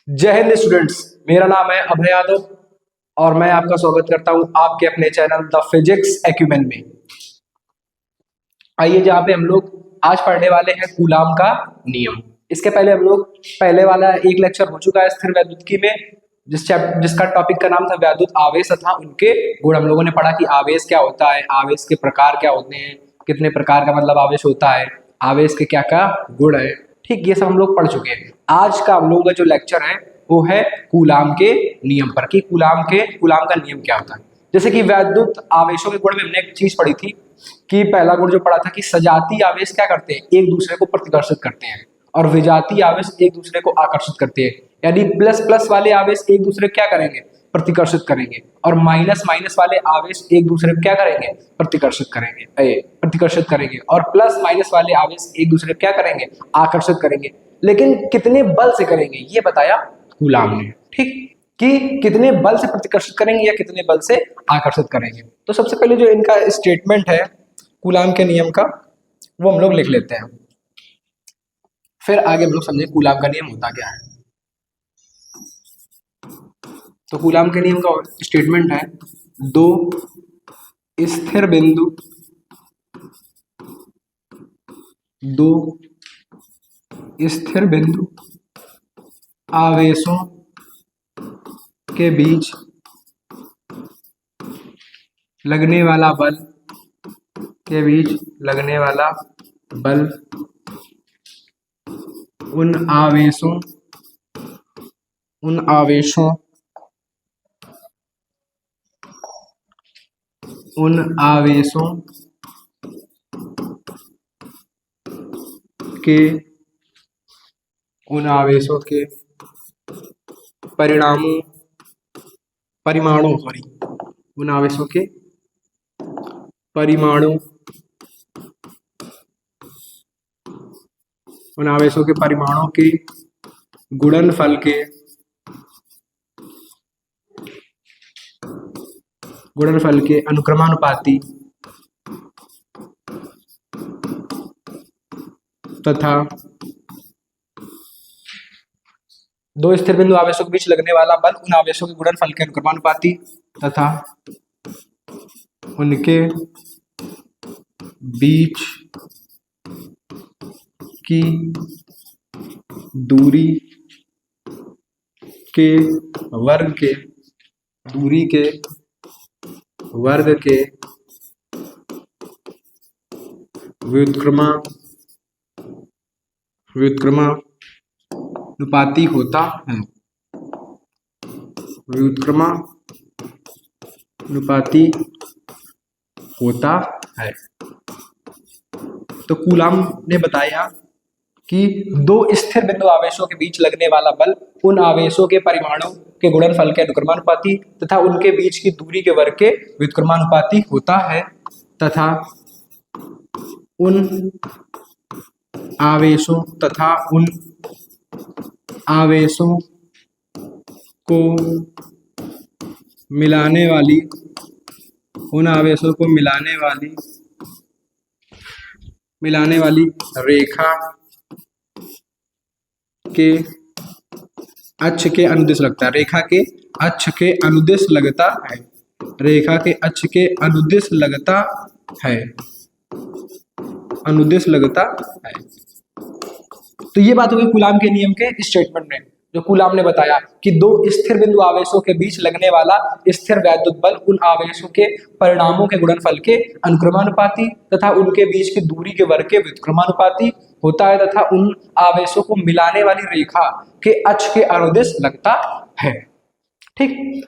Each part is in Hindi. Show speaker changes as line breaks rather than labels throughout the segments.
जय हिंद स्टूडेंट्स, मेरा नाम है अभय यादव और मैं आपका स्वागत करता हूं आपके अपने चैनल द फिजिक्स एक्यूमेन में। आइए, जहां पे हम लोग आज पढ़ने वाले हैं कूलाम का नियम। इसके पहले हम लोग पहले वाला एक लेक्चर हो चुका है स्थिर वैद्युतिकी में, जिसका टॉपिक का नाम था वैद्युत आवेश तथा उनके गुण। हम लोगों ने पढ़ा कि आवेश क्या होता है, आवेश के प्रकार क्या होते हैं, कितने प्रकार का मतलब आवेश होता है, आवेश के क्या क्या गुण है। ठीक, ये सब हम लोग पढ़ चुके हैं। आज का हम लोगों का जो लेक्चर है वो है कूलाम के नियम पर, कि कूलाम का नियम क्या होता है। जैसे कि वैद्युत आवेशों के गुण में हमने एक चीज पढ़ी थी कि पहला गुण जो पढ़ा था कि सजातीय आवेश क्या करते हैं, एक दूसरे को प्रतिकर्षित करते हैं, और विजातीय आवेश एक दूसरे को आकर्षित करते हैं। यानी प्लस प्लस वाले आवेश एक दूसरे को क्या करेंगे, प्रतिकर्षित करेंगे, और माइनस माइनस वाले आवेश एक दूसरे को क्या करेंगे, प्रतिकर्षित करेंगे, और प्लस माइनस वाले आवेश एक दूसरे को क्या करेंगे, आकर्षित करेंगे। लेकिन कितने बल से करेंगे ये बताया कूलाम ने। ठीक, कि कितने बल से प्रतिकर्षित करेंगे या कितने बल से आकर्षित करेंगे। तो सबसे पहले जो इनका स्टेटमेंट है कूलाम के नियम का, वो हम लोग लिख लेते हैं, फिर आगे हम लोग समझे कूलाम का नियम होता क्या है। तो कूलाम के नियम का स्टेटमेंट है, दो स्थिर बिंदु आवेशों के बीच लगने वाला बल उन आवेशों के परिमाणों के गुणनफल के अनुक्रमानुपाती तथा दो स्थिर बिंदु आवेशों के बीच लगने वाला बल उन आवेशों के गुणनफल के अनुक्रमानुपाती तथा उनके बीच की दूरी के वर्ग के व्युत्क्रमानुपाती होता है। तो कूलाम ने बताया कि दो स्थिर बिंदु आवेशों के बीच लगने वाला बल उन आवेशों के परिमाणों के गुणनफल के अनुक्रमानुपाती तथा उनके बीच की दूरी के वर्ग के व्युत्क्रमानुपाती होता है, तथा उन आवेशों को मिलाने वाली रेखा के अक्ष के अनुदिश लगता है। रेखा के अक्ष के अनुदिश लगता है। तो ये बात हो गई कूलाम के नियम के स्टेटमेंट में, जो कूलाम ने बताया कि दो स्थिर बिंदु आवेशों के बीच लगने वाला स्थिर वैद्युत बल उन आवेशों के परिणामों के गुणनफल के अनुक्रमानुपाती तथा उनके बीच की दूरी के वर्ग के व्युत्क्रमानुपाती होता है, तथा उन आवेशों को मिलाने वाली रेखा के अक्ष के अनुदिश लगता है। ठीक,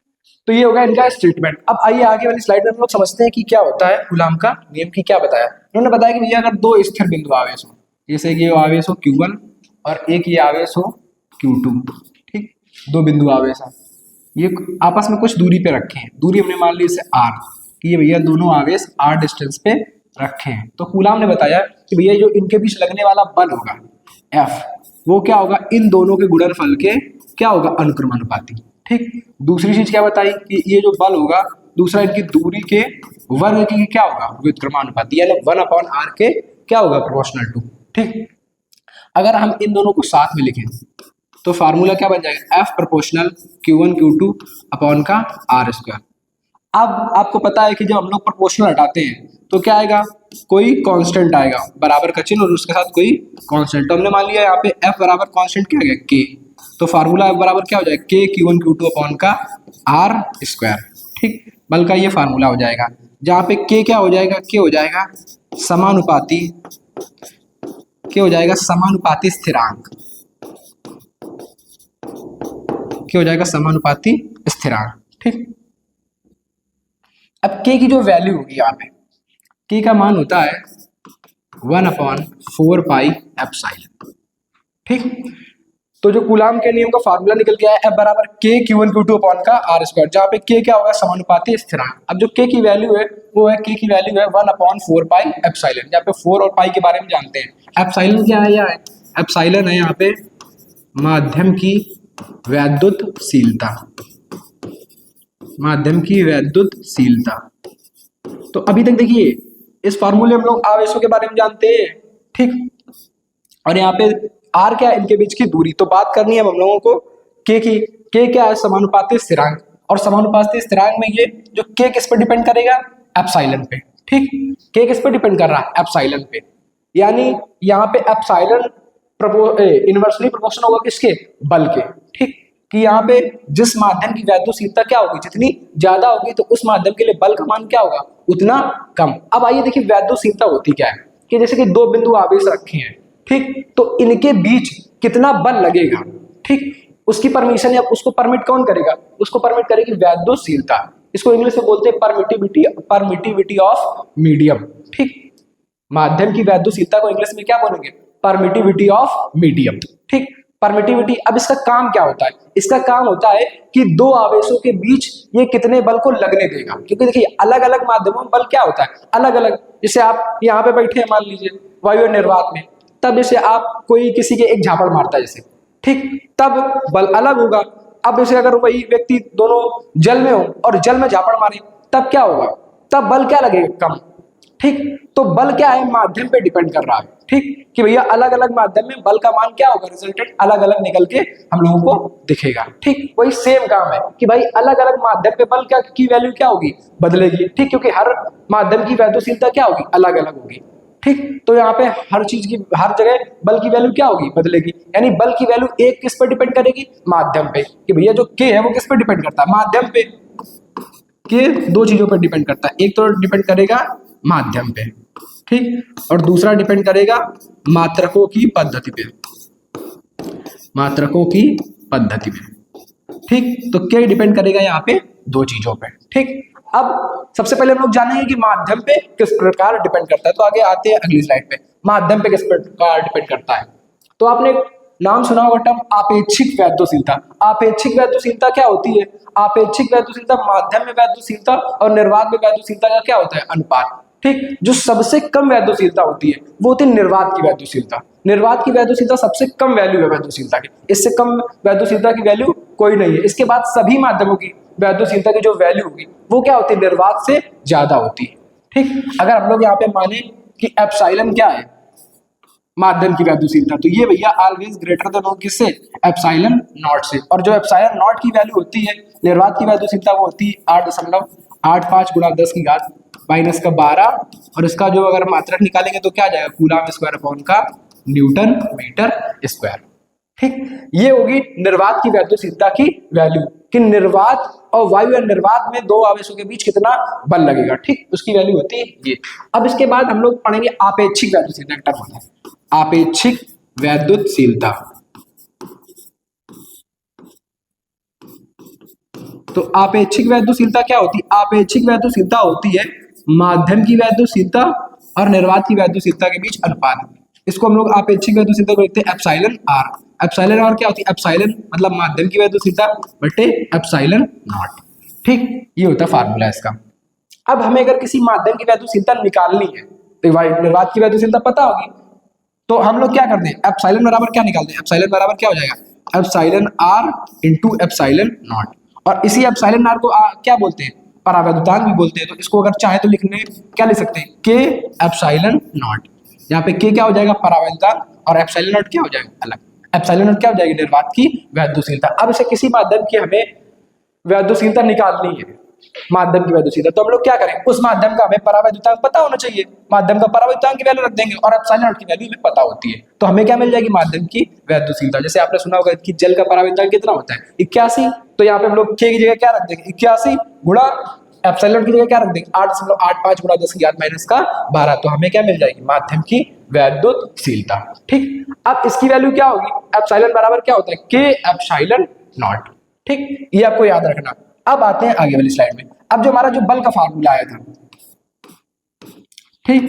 तो ये होगा इनका स्टेटमेंट। अब आइए आगे वाली स्लाइड में हम लोग समझते हैं कि क्या होता है कूलाम का नियम की क्या बताया। उन्होंने बताया कि भैया अगर दो स्थिर बिंदु आवेश हो, जैसे कि ये आवेश हो Q1 और एक ये आवेश हो Q2, ठीक, दो बिंदु आवेश है, ये आपस में कुछ दूरी पे रखे हैं। दूरी हमने मान ली इसे R, कि ये भैया दोनों आवेश R डिस्टेंस पे रखे हैं। तो कूलाम ने बताया कि भैया जो इनके बीच लगने वाला बल होगा F, वो क्या होगा, इन दोनों के गुणनफल के क्या होगा, अनुक्रमानुपाती। ठीक, दूसरी चीज क्या बताई कि ये जो बल होगा दूसरा इनकी दूरी के वर्ग की क्या होगा, व्युत्क्रमानुपाती, यानी 1/r के क्या होगा, प्रोपोर्शनल टू। ठीक, अगर हम इन दोनों को साथ में लिखें तो फार्मूला क्या बन जाएगा, F proportional Q1 Q2 upon का R स्क्वायर। अब आपको पता है कि जब हम लोग प्रोपोर्शनल हटाते हैं तो क्या आएगा, कोई कांस्टेंट आएगा बराबर का चिन्ह और उसके साथ कोई कांस्टेंट। तो हमने मान लिया यहाँ पे F बराबर कांस्टेंट क्या है K, तो फार्मूला F बराबर क्या हो जाएगा K Q1 Q2 अपॉन का R स्क्वायर। ठीक, बल का ये फार्मूला हो जाएगा, जहाँ पे K क्या हो जाएगा, K हो जाएगा समानुपाती, K हो जाएगा समानुपाती स्थिरांक, K हो जाएगा समानुपाती स्थिरांक। ठीक, अब K की जो वैल्यू होगी यहाँ पे, K का मान होता है 1/4 पाई एप्सिलॉन। ठीक, तो जो कूलाम के नियम का फार्मूला निकल गया है F बराबर K Q1 Q2 अपॉन का R स्क्वायर, जहाँ पे K क्या होगा, समानुपाती स्थिरांक। अब जो K की वैल्यू है वो है, K की वैल्यू है 1/4 पाई एप्सिलॉन, जहाँ पे 4 और पाई के बारे में जानते हैं। एप्सिलॉन क्या है, यहाँ है एप्सिलॉन है यहाँ पे माध्यम की वैद्युतशीलता, माध्यम की वैद्युतशीलता। तो अभी तक देखिए इस फार्मूले में हम लोग आवेशों के बारे में जानते हैं। ठीक, और यहाँ पे R क्या है, इनके बीच की दूरी। तो बात करनी है हम लोगों को K की। K क्या है, समानुपाती स्थिरांक, और समानुपाती स्थिरांक में ये जो K किस पर डिपेंड करेगा, एप्सिलॉन पे। ठीक, K किस पर डिपेंड कर रहा है, एप्सिलॉन पे। यानी यहाँ पे एप्सिलॉन इनवर्सली प्रोपोर्शनल होगा किसके, बल के। ठीक, कि यहाँ पे जिस माध्यम की वैद्युतशीलता क्या होगी, जितनी ज्यादा होगी तो उस माध्यम के लिए बल का मान क्या होगा, उतना कम। अब आइए देखिए वैद्युतशीलता होती क्या है, कि जैसे कि दो बिंदु आवेश रखे हैं, ठीक, तो इनके बीच कितना बल लगेगा, ठीक, उसकी परमिशन या उसको परमिट कौन करेगा, उसको परमिट करेगी वैद्युतशीलता। इसको इंग्लिश में बोलते हैं परमिटिविटी ऑफ मीडियम। ठीक, माध्यम की वैद्युतशीलता को इंग्लिश में क्या बोलेंगे, परमिटिविटी ऑफ मीडियम। ठीक, परमिटिविटी। अब इसका काम क्या होता है, इसका काम होता है कि दो आवेशों के बीच ये कितने बल को लगने देगा। क्योंकि देखिए अलग अलग माध्यमों में बल क्या होता है, अलग अलग। जैसे आप यहाँ पे बैठे हैं मान लीजिए वायु निर्वात में, तब जैसे आप कोई किसी के एक झापड़ मारता है जैसे, ठीक, तब बल अलग होगा। अब जैसे अगर वही व्यक्ति दोनों जल में हो और जल में झापड़ मारे, तब क्या होगा, तब बल क्या लगेगा, कम। ठीक, तो बल क्या है, माध्यम पे डिपेंड कर रहा है। ठीक, कि भैया अलग अलग माध्यम में बल का मान क्या होगा, रिजल्टेंट अलग अलग निकल के हम लोगों को दिखेगा। ठीक, वही सेम काम है कि भाई अलग अलग माध्यम पे बल क्या की वैल्यू क्या होगी, बदलेगी। ठीक, क्योंकि हर माध्यम की वैद्युतशीलता क्या होगी, अलग अलग होगी। ठीक, तो यहाँ पे हर चीज की हर जगह बल की वैल्यू क्या होगी, बदलेगी। यानी बल की वैल्यू एक किस पे डिपेंड करेगी, माध्यम पे। कि भैया जो K है वो किस पे डिपेंड करता है, माध्यम पे। K दो चीजों पर डिपेंड करता है, एक तो डिपेंड करेगा माध्यम पे, ठीक, और दूसरा डिपेंड करेगा मात्रकों की पद्धति पे, मात्रकों की पद्धति पे। ठीक, तो K डिपेंड करेगा यहाँ पे दो चीजों पे। ठीक, अब सबसे पहले हम लोग जानेंगे कि माध्यम पे किस प्रकार डिपेंड करता है। तो आगे आते हैं अगली स्लाइड पे, माध्यम पे किस प्रकार डिपेंड करता है। तो आपने नाम सुना होगा टर्म आपेक्षिक वैद्युतशीलता। आपेक्षिक वैद्युतशीलता क्या होती है, आपेक्षिक वैद्युतशीलता माध्यम में वैद्युतशीलता और निर्वात में वैद्युतशीलता का क्या होता है, अनुपात। ठीक, जो सबसे कम वैद्युतशीलता होती है वो होती है निर्वात की वैद्युतशीलता। निर्वात की वैद्युतशीलता सबसे कम वैल्यू है वैद्युतशीलता की, इससे कम वैद्युतशीलता की वैल्यू कोई नहीं है। इसके बाद सभी माध्यमों की वैद्युतशीलता की जो वैल्यू होगी वो क्या होती है, निर्वात से ज्यादा होती है। ठीक, अगर हम लोग यहाँ पे माने कि एप्सिलॉन क्या है, माध्यम की वैद्युतशीलता, तो ये भैया ऑलवेज ग्रेटर देन हो किससे, एप्सिलॉन नॉट से। और जो एप्सिलॉन नॉट की वैल्यू होती है निर्वात की वैद्युतशीलता वो होती है 8.85 गुणा 10 की घात -12, और इसका जो अगर मात्रक निकालेंगे तो क्या आ जाएगा, कूलम स्क्वायर अपॉन का न्यूटन मीटर स्क्वायर। ठीक, ये होगी निर्वात की वैद्युतशीलता की वैल्यू, कि निर्वात और वायु निर्वात में दो आवेशों के बीच कितना बल लगेगा। ठीक, उसकी वैल्यू होती है ये। अब इसके बाद हम लोग पढ़ेंगे आपेक्षिक वैद्युतशीलता, टर्म होता है आपेक्षिक वैद्युतशीलता। तो आपेक्षिक वैद्युतशीलता क्या होती है, आपेक्षिक वैद्युतशीलता होती है माध्यम की वैद्युतशीलता और निर्वात की वैद्युतशीलता के बीच अनुपात। इसको हम लोग आपेक्षिक वैद्युतशीलता को लिखते हैं एप्सिलॉन आर। एप्सिलॉन आर क्या होती है, एप्सिलॉन मतलब माध्यम की वैद्युतशीलता बटे एप्सिलॉन नॉट। ठीक, ये होता है फार्मूला इसका। अब हमें अगर किसी माध्यम की वैद्युतशीलता निकालनी है, तो निर्वात की वैद्युतशीलता पता होगी, तो हम लोग क्या करते हैं, एप्सिलॉन बराबर क्या निकालते हैं, एप्सिलॉन बराबर क्या हो जाएगा, epsilon r into epsilon naught. और इसी एप्सिलॉन आर को क्या बोलते हैं, परावैद्युतांक भी बोलते हैं। तो इसको अगर चाहे तो लिखने क्या लिख सकते हैं, के एप्सिलॉन नॉट। यहाँ पे के क्या हो जाएगा, परावैद्युतांक, और एप्सिलॉन नॉट क्या हो जाएगा, अलग। एप्सिलॉन नॉट क्या हो जाएगी, निर्वात की वैद्युशीलता। अब इसे किसी माध्यम की हमें वैद्युशीलता निकालनी है, माध्यम की वैद्युशीलता, तो हम लोग क्या करें, उस माध्यम का हमें परावैद्युतांक पता होना चाहिए, माध्यम का परावैद्युतांक की वैल्यू रख देंगे और एप्सिलॉन नॉट की वैल्यू हमें पता होती है, तो हमें क्या मिल जाएगी, माध्यम की वैद्युशीलता। जैसे आपने सुना होगा कि जल का परावैद्युतांक कितना होता है, 81, तो यहाँ पे हम लोग के की जगह क्या रख देंगे, 81 गुणा एप्सिलॉन नॉट की जगह क्या रख देंगे, 8.85 गुणा 10⁻⁻12, तो हमें क्या मिल जाएगी, माध्यम की वैद्युशीलता। ठीक, अब इसकी वैल्यू क्या होगी, एप्सिलॉन बराबर क्या होता है, के एप्सिलॉन नॉट। ठीक, ये आपको याद रखना। अब आते हैं आगे वाली स्लाइड में। अब जो हमारा जो बल का फार्मूला आया था, ठीक,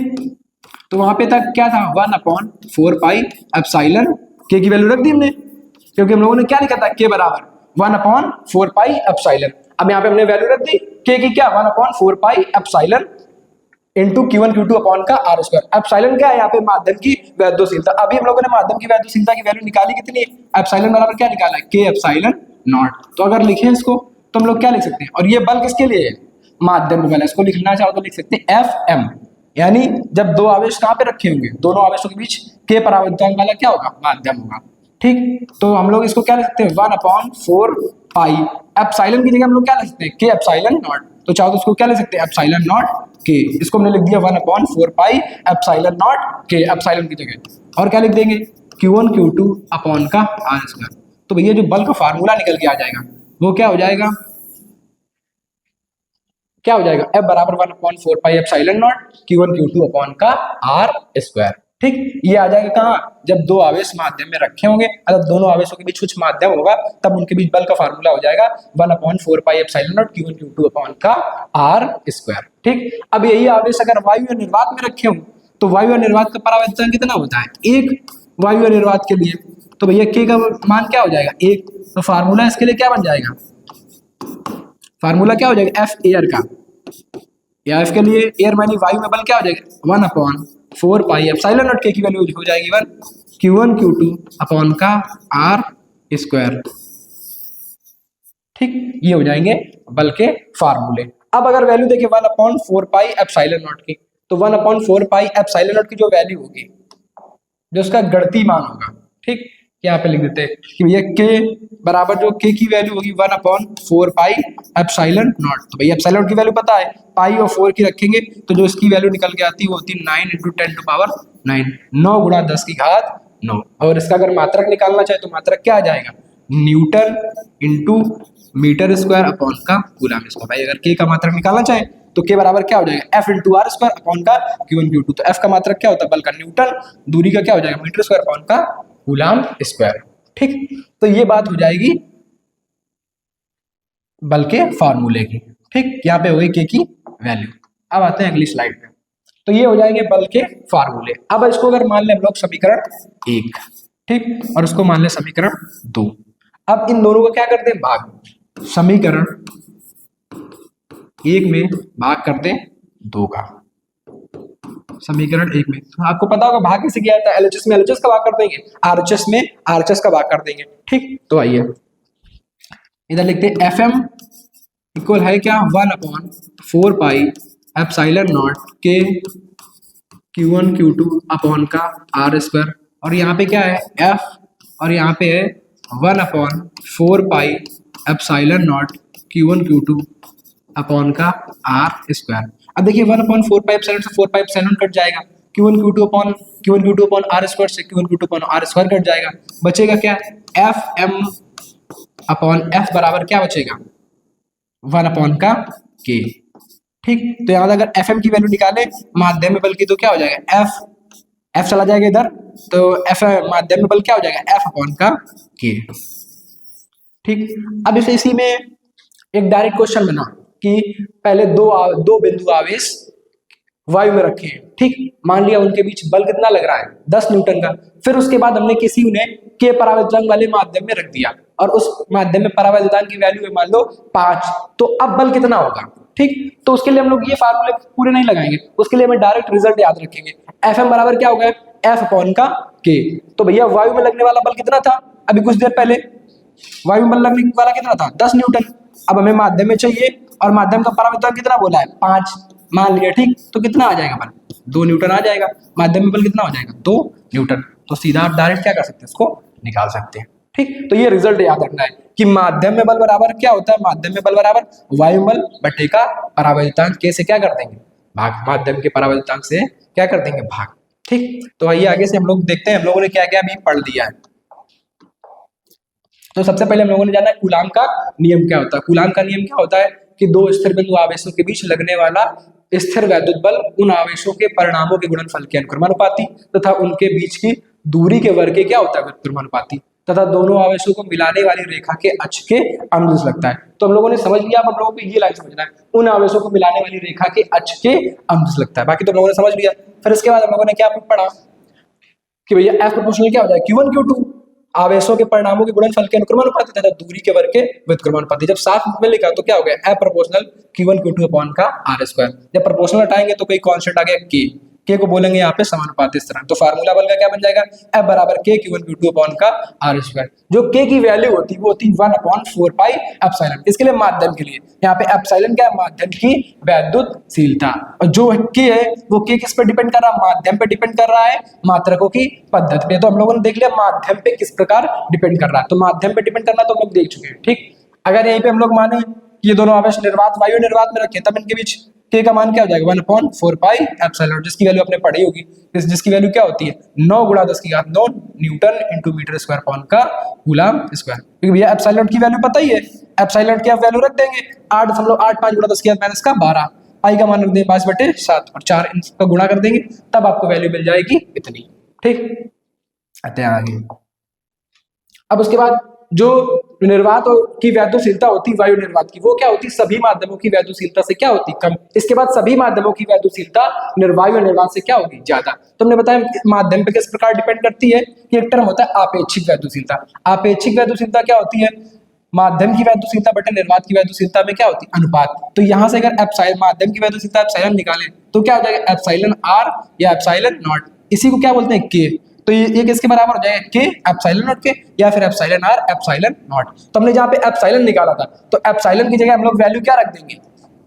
तो वहां पे तक क्या था, 1/4 पाई एप्सिलॉन के की वैल्यू रख दी हमने, क्योंकि हम लोगों ने क्या लिखा था, के बराबर 1/4 पाई एप्सिलॉन। अब यहाँ पे हमने वैल्यू रख दी के की, क्या 1/4 pi epsilon into Q1 Q2 upon का R स्क्वायर। एप्सिलॉन क्या है यहाँ पे, माध्यम की वैद्युशीलता। अभी हम लोगों ने माध्यम की वैद्युशीलता की वैल्यू निकाली कितनी है, एप्सिलॉन बराबर क्या निकाला है, के एप्सिलॉन नॉट। तो अगर लिखें इसको तो हम लोग क्या लिख सकते हैं, और ये बल किसके लिए है, माध्यम बल है। इसको लिखना चाहो तो लिख सकते हैं FM, यानी जब दो आवेश कहाँ पे रखे होंगे, दोनों आवेशों के बीच के परावैद्युतांक वाला क्या होगा, माध्यम होगा। ठीक, तो हम लोग इसको क्या लिख सकते हैं, 1/4 पाई एप्सिलॉन की जगह हम लोग क्या लिख सकते हैं, के एप्सिलॉन नॉट। तो चाहो तो इसको क्या लिख सकते हैं, एप्सिलॉन नॉट के, इसको हमने लिख दिया 1/4 पाई एप्सिलॉन नॉट के, एप्सिलॉन की जगह, और क्या लिख देंगे, Q1 Q2 अपॉन का R स्क्वायर। तो भैया जो बल का फार्मूला निकल के आ जाएगा वो क्या हो जाएगा, क्या हो जाएगा, F बराबर 1/4 pi epsilon not Q1 Q2 upon का R स्क्वायर। ठीक, ये आ जाएगा कहाँ, जब दो आवेश माध्यम में रखे होंगे, अगर दोनों आवेशों के बीच कुछ माध्यम होगा तब उनके बीच बल का फार्मूला हो जाएगा 1/4 pi epsilon not Q1 Q2 upon का R स्क्वायर। ठीक, अब यही आवेश अगर वायु या निर्वात में रखे हों तो वायु या निर्वात का परावैद्युतांक कितना होता है, एक वायु या निर्वात के लिए, तो भैया के का मान क्या हो जाएगा, एक। तो फार्मूला इसके लिए क्या बन जाएगा, फार्मूला क्या हो जाएगा, एफ एयर का, या एफ के लिए एयर मानी वायु में बल क्या हो जाएगा, 1/4 पाई एप्सिलॉन नॉट के की वैल्यू हो जाएगी 1 Q1 Q2 अपॉन का R स्क्वायर। ठीक, ये हो जाएंगे बल के फार्मूले। अब अगर वैल्यू देखें 1/4 पाई एप्सिलॉन नॉट की, तो 1/4 पाई एप्सिलॉन नॉट की जो वैल्यू होगी, जो उसका गणितीय मान होगा, ठीक, यहाँ पे लिख देते हैं कि भैया के बराबर जो के की वैल्यू होगी 1/4 पाई एप्सिलॉन नॉट। तो भैया एप्सिलॉन नॉट की वैल्यू पता है, पाई और 4 की रखेंगे तो जो इसकी वैल्यू निकल के आती है वो होती है 9 × 10⁻9, 9 गुणा 10 की घात 9। और इसका अगर मात्रक निकालना चाहे तो मात्रक क्या आ जाएगा, newton into metre square upon का कूलम स्क्वायर। भाई अगर के का मात्रक निकालना चाहे तो के बराबर क्या हो जाएगा, F × R स्क्वायर अपॉन का Q1 Q2। तो F का मात्रक क्या होता है, बल का न्यूटन, दूरी का क्या हो जाएगा, मीटर स्क्वायर अपॉन का कूलम स्क्वायर। ठीक, तो ये बात हो जाएगी बल के फार्मूले की। ठीक, यहाँ पे हो गई के की वैल्यू। अब आते हैं अगली स्लाइड पे, तो ये हो जाएंगे बल के फार्मूले। अब इसको अगर मान लें हम लोग समीकरण 1, ठीक, और इसको मान लें समीकरण 2। अब इन दोनों को क्या करते हैं, भाग, समीकरण 1 में भाग करते हैं 2 का, समीकरण 1 में। तो आपको पता होगा भाग कैसे किया जाता है, LHS में LHS का भाग कर देंगे, RHS में RHS का भाग कर देंगे। ठीक, तो आइए इधर लिखते हैं FM इक्वल है क्या, 1/4 पाई एप्सिलॉन नॉट के Q1 Q2 अपॉन का R स्क्वायर, और यहाँ पे क्या है F, और यहाँ पे है 1/4 pi epsilon not Q1 Q2 upon का R स्क्वायर। अब देखिए 1/4 पाई एप्सिलॉन से 4 पाई एप्सिलॉन कट जाएगा, Q1 Q2 upon R square से Q1 Q2 upon R square cut जाएगा, बचेगा क्या, FM अपॉन F बराबर क्या बचेगा, 1 अपॉन का K। ठीक, तो यहाँ अगर FM की वैल्यू निकाले माध्यम में बल की तो क्या हो जाएगा, F चला जाएगा इधर, तो F माध्यम में बल क्या हो जाएगा, F अपॉन का K। ठीक, अब इसी में एक डायरेक्ट क्वेश्चन बना कि पहले दो बिंदु आवेश वायु में रखे हैं, ठीक, मान लिया उनके बीच बल कितना लग रहा है, 10 न्यूटन का। फिर उसके बाद हमने किसी ने के परावैद्युतांक वाले माध्यम में रख दिया और उस माध्यम में परावैद्युतांक की वैल्यू है मान लो 5, तो अब बल कितना होगा। ठीक, तो उसके लिए हम लोग ये फार्मूले पूरे नहीं लगाएंगे, उसके लिए हमें डायरेक्ट रिजल्ट याद रखेंगे। FM बराबर क्या होगा, F अपॉन का K। तो भैया वायु में लगने वाला बल कितना था, अभी कुछ देर पहले वायु में बल लगने वाला कितना था, 10 न्यूटन। अब हमें माध्यम में चाहिए और माध्यम का परावैद्युतांक कितना बोला है, 5 मान लिया। ठीक, तो कितना आ जाएगा बल, 2 न्यूटन आ जाएगा, माध्यम में बल कितना हो जाएगा, 2 न्यूटन। तो सीधा आप डायरेक्ट क्या कर सकते हैं, इसको निकाल सकते हैं। ठीक, तो ये रिजल्ट याद रखना है कि माध्यम में बल बराबर क्या होता है, माध्यम में बल बराबर वायुमल बटे का परावैद्युतांक के से क्या कर देंगे भाग, माध्यम के परावैद्युतांक से क्या कर देंगे भाग। ठीक, तो आइए आगे से हम लोग देखते हैं हम लोगों ने क्या क्या अभी पढ़ लिया है। तो सबसे पहले हम लोगों ने जाना है कूलाम का नियम क्या होता है। कूलाम का नियम क्या होता है कि दो स्थिर बिंदु आवेशों के बीच लगने वाला स्थिर वैद्युत बल उन आवेशों के परिणामों के गुणनफल के अनुक्रमानुपाती तथा उनके बीच की दूरी के वर्ग के क्या होता है व्युत्क्रमानुपाती तथा दोनों आवेशों को मिलाने वाली रेखा के अक्ष के अनुदिश लगता है। तो हम लोगों ने समझ लिया, अब हम लोगों को ये लाइन समझना है, उन आवेशों को मिलाने वाली रेखा के अक्ष के अनुदिश लगता है। बाकी तो हम लोगों ने समझ लिया। फिर इसके बाद हम लोगों ने क्या पढ़ा कि भैया एफ प्रोपोर्शनल क्या हो जाए Q1 Q2 आवेशों के परिणामों के गुणनफल के अनुक्रमानुपाती तथा दूरी के वर्ग के व्युत्क्रमानुपाती। जब साफ में लिखा तो क्या हो गया F proportional Q1 Q2 upon का आर स्क्वायर। जब प्रोपोर्शनल हटाएंगे तो कोई कांस्टेंट आ गया के को बोलेंगे यहाँ पे समानुपाती इस तरह। तो फार्मूला बल का क्या बन जाएगा एफ बराबर के Q1 Q2 अपॉन का आर स्क्वायर। जो के की वैल्यू होती है वो होती 1/4 पाई एप्सिलॉन। इसके लिए माध्यम के लिए यहाँ पे एप्सिलॉन क्या है माध्यम की वैद्युतशीलता, और जो के है वो के किस पे डिपेंड कर रहा है माध्यम पे डिपेंड कर रहा है मात्रकों की पद्धति पे। तो हम लोगों ने देख लिया माध्यम पे किस प्रकार डिपेंड कर रहा है, तो माध्यम पे डिपेंड करना तो हम लोग देख चुके हैं। ठीक, अगर यहीं पे हम लोग माने ये दोनों आवेश निर्वात वायु निर्वात में रखे तब इनके बीच के का मान क्या हो जाएगा 1/4 पाई एप्सिलॉन, जिसकी वैल्यू आपने पढ़ी होगी, जिसकी वैल्यू क्या होती है 9 × 10⁹ newton into metre square upon का कूलम स्क्वायर। क्योंकि भैया एप्सिलॉन की वैल्यू पता ही है, एप्सिलॉन की आप वैल्यू रख देंगे 8.85 × 10⁻⁻⁻, पाई का मान रख देंगे 5/7 और 4 इनका गुणा कर देंगे तब आपको वैल्यू मिल जाएगी इतनी। ठीक, आते हैं आगे। अब उसके बाद जो निर्वात की वैद्युतशीलता होती है वायु निर्वात की, वो क्या होती है सभी माध्यमों की वैद्युतशीलता से क्या होती कम। इसके बाद सभी माध्यमों की वैद्युतशीलता निर्वायु निर्वात से क्या होगी ज्यादा। तो हमने बताया माध्यम पे किस प्रकार डिपेंड करती है कि एक टर्म होता है आपेक्षिक वैद्युतशीलता। आपेक्षिक वैद्युतशीलता क्या होती है माध्यम की वैद्युतशीलता बटे निर्वात की वैद्युतशीलता में क्या होती है अनुपात। तो यहां से अगर एप्सिलॉन माध्यम की वैद्युतशीलता एप्सिलॉन निकालें तो क्या हो जाएगा एप्सिलॉन आर या एप्सिलॉन नॉट, इसी को क्या बोलते हैं के। तो ये किसके बराबर हो जाएगा के एप्सिलॉन नॉट के या फिर एप्सिलॉन आर एप्सिलॉन नॉट। तो हमने जहां पे एप्सिलॉन निकाला था तो एप्सिलॉन की जगह हम लोग वैल्यू क्या रख देंगे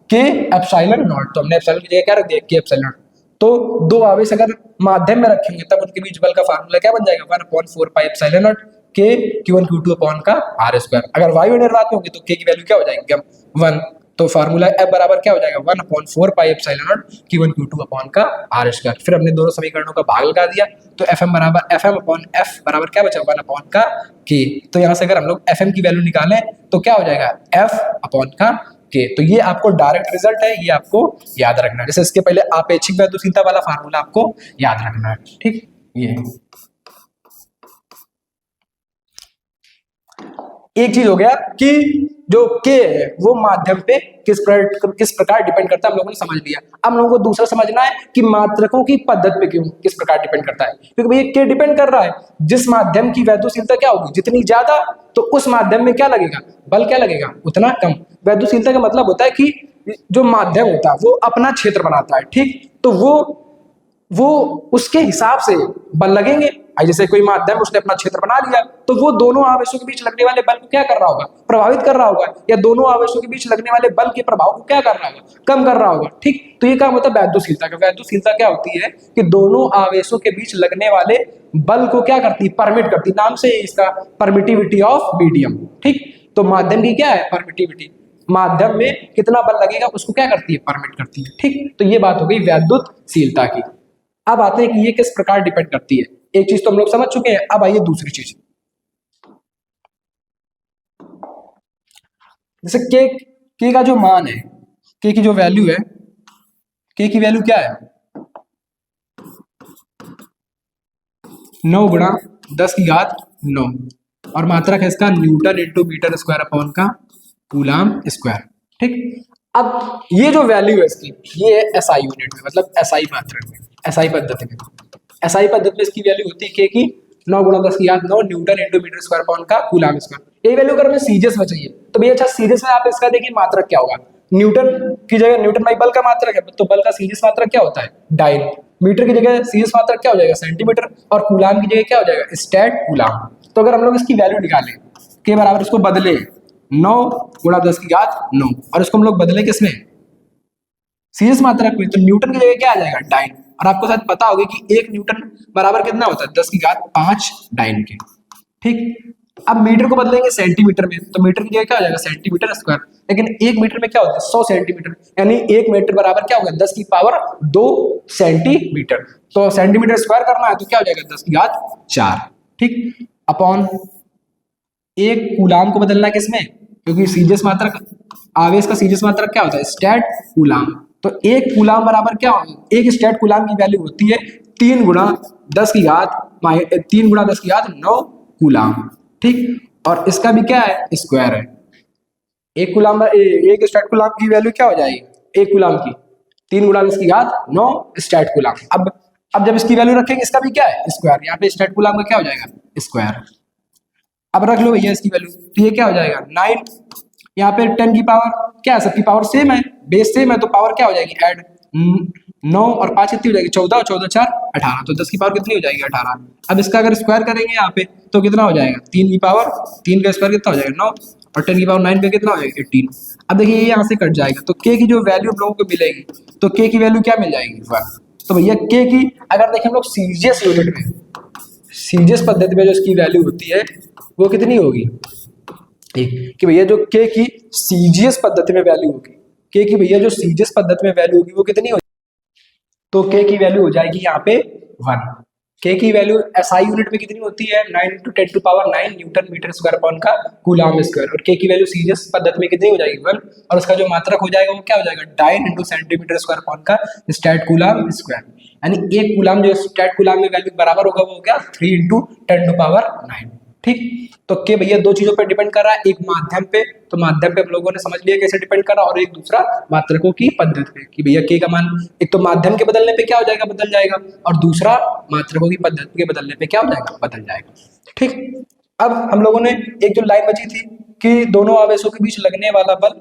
के एप्सिलॉन नॉट। तो हमने एप्सिलॉन की जगह क्या रख दिया के एप्सिलॉन नॉट। तो दो आवेश अगर माध्यम में रखेंगे तब उनके बीच बल का फार्मूला क्या बन जाएगा 1/4 पाई एप्सिलॉन नॉट के Q1 Q2 अपॉन का आर स्क्वायर। अगर वायु निर्वात में होंगे तो के की वैल्यू क्या हो जाएगी 1, तो फार्मूला एफ बराबर क्या हो जाएगा 1/4 pi epsilon not Q1 Q2 upon का आर स्क्वायर। फिर हमने दोनों समीकरणों का भाग लगा दिया तो एफएम बराबर एफएम अपॉन एफ बराबर क्या बचा 1 अपॉन का के। तो यहाँ से अगर हम लोग एफएम की वैल्यू निकालें तो क्या हो जाएगा एफ अपॉन का के। तो ये आपको डायरेक्ट रिजल्ट है, ये आपको याद रखना है। जैसे इसके पहले आपेक्षिक वैद्युतशीलता वाला फार्मूला आपको याद रखना है। ठीक, ये एक चीज हो गया कि जो के है वो माध्यम पे किस प्रकार डिपेंड करता है हम लोगों ने समझ लिया। अब हम लोगों को दूसरा समझना है कि मात्रकों की पद्धति पे क्यों किस प्रकार डिपेंड करता है। क्योंकि भैया के डिपेंड कर रहा है जिस माध्यम की वैद्युतशीलता क्या होगी जितनी ज्यादा तो उस माध्यम में क्या लगेगा बल क्या लगेगा उतना कम। वैद्युतशीलता का मतलब होता है कि जो माध्यम होता है वो अपना क्षेत्र बनाता है। ठीक, तो वो उसके हिसाब से बल लगेंगे। जैसे कोई माध्यम उसने अपना क्षेत्र बना लिया तो वो दोनों आवेशों के बीच लगने वाले बल को क्या कर रहा होगा प्रभावित कर रहा होगा, या दोनों आवेशों के बीच लगने वाले बल के प्रभाव को क्या कर रहा होगा कम कर रहा होगा। ठीक, तो ये काम होता है वैद्युतशीलता का। वैद्युतशीलता क्या होती है कि दोनों आवेशों के बीच लगने वाले बल को क्या करती है परमिट करती, नाम से इसका परमिटिविटी ऑफ मीडियम। ठीक, तो माध्यम की क्या है परमिटिविटी, माध्यम में कितना बल लगेगा उसको क्या करती है परमिट करती है। ठीक, तो ये बात हो गई वैद्युतशीलता की। अब आते हैं कि ये किस प्रकार डिपेंड करती है। एक चीज तो हम लोग समझ चुके हैं, अब आइए दूसरी चीज। जैसे के का जो मान है, के की जो वैल्यू है, के की वैल्यू क्या है 9 × 10⁹ और मात्रक है इसका newton into metre square upon का कूलम स्क्वायर। ठीक, अब ये जो वैल्यू है इसकी ये है एसआई यूनिट में, मतलब एसआई मात्रक में, एसआई पद्धति में। एसआई पद्धति में इसकी वैल्यू होती है के की 9 × 10⁹ newton into metre square upon का कूलम स्क्वायर। ये वैल्यू अगर हमें सीरियस में चाहिए तो भैया अच्छा सीरियस में आप इसका देखिए मात्रक क्या होगा, न्यूटन की जगह न्यूटन बाई बल का मात्रक है तो बल का सीरियस मात्रक क्या होता है डाइन, मीटर की जगह सीरियस मात्रक क्या हो जाएगा सेंटीमीटर, और कूलम की जगह क्या हो जाएगा स्टैट कूलम। तो अगर हम लोग इसकी वैल्यू निकालें के बराबर इसको बदले 9 × 10⁹ और इसको हम लोग बदले किसमें सीरियस मात्रक में, तो न्यूटन की जगह क्या आ जाएगा डाइन। और आपको शायद पता होगा कि 1 न्यूटन बराबर कितना होता है 10⁵5 डाइन के। ठीक। अब मीटर को बदलेंगे सेंटीमीटर में, तो मीटर की जगह क्या हो जाएगा सेंटीमीटर स्क्वायर, लेकिन एक मीटर में क्या होता है 100 सेंटीमीटर, यानी एक मीटर बराबर क्या होगा 10 की पावर 2 सेंटीमीटर। तो सेंटीमीटर स्क्वायर करना है तो क्या हो जाएगा 10 की घात 4, ठीक, अपॉन एक कूलाम को बदलना है किसमें, क्योंकि सीजीएस मात्रक आवेश का सीजीएस मात्रक क्या होता है स्टैट कूलाम, तो एक कूलाम बराबर क्या होगा, एक स्टैट कूलाम की वैल्यू होती है 3 गुणा 10 की घात 3 गुणा 10 की घात 9 कूलाम, ठीक। और इसका भी क्या है स्क्वायर है, एक कूलाम एक स्टैट कूलाम की वैल्यू क्या हो जाएगी एक कूलाम की 3 गुणा 10 की घात 9 स्टैट कूलाम। अब जब इसकी वैल्यू रखेंगे इसका भी क्या है स्क्वायर, यहाँ पे स्टैट कूलाम का क्या हो जाएगा स्क्वायर। अब रख लो भैया इसकी वैल्यू, तो ये क्या हो जाएगा 9, यहाँ पे 10 की पावर क्या है, सबकी पावर सेम है, बेस सेम है, तो पावर क्या हो जाएगी ऐड 9 और 5 कितनी हो जाएगी 14 और 14 4 18, तो 10 की पावर कितनी हो जाएगी 18। अब इसका अगर स्क्वायर करेंगे यहाँ पे तो कितना हो जाएगा 3 की पावर 3 का स्क्वायर कितना हो जाएगा 9 और 10 की पावर 9 पे कितना हो जाएगा 18। अब देखिए ये यहाँ से कट जाएगा तो के की जो वैल्यू हम लोगों को मिलेगी, तो के की वैल्यू क्या मिल जाएगी 1। तो भैया के की अगर देखें हम लोग सीजीएस यूनिट में, सीजीएस पद्धति में जो इसकी वैल्यू होती है वो कितनी होगी, कि भैया जो के की सीजीएस पद्धति में वैल्यू होगी, के की भैया जो सीजीएस पद्धति में वैल्यू होगी वो कितनी होगी, तो के की वैल्यू हो जाएगी यहाँ पे 1। के की वैल्यू एसआई यूनिट में कितनी होती है 9 × 10⁻⁹ न्यूटन मीटर स्क्वायर अपॉन का कूलाम स्क्वायर, और के की वैल्यू सीजीएस पद्धति में कितनी हो जाएगी 1, और उसका जो मात्रक हो जाएगा वो क्या हो जाएगा डाइन × सेंटीमीटर स्क्वायर अपॉन का स्टैट कूलाम स्क्वायर, यानी एक कूलाम जो स्टैट कूलाम में वैल्यू बराबर होगा वो हो गया 3 × 10⁹ ठीक। तो के भैया दो चीजों पे डिपेंड कर रहा है, एक माध्यम पे, तो माध्यम पे हम लोगों ने समझ लिया कैसे डिपेंड कर रहा है, और एक दूसरा मात्रकों की पद्धति पे कि भैया के का मान एक तो माध्यम के बदलने पे क्या हो जाएगा बदल जाएगा, और दूसरा मात्रकों की पद्धति के बदलने पे क्या हो जाएगा बदल जाएगा, ठीक। अब हम लोगों ने एक जो लाइन बची थी कि दोनों आवेशों के बीच लगने वाला बल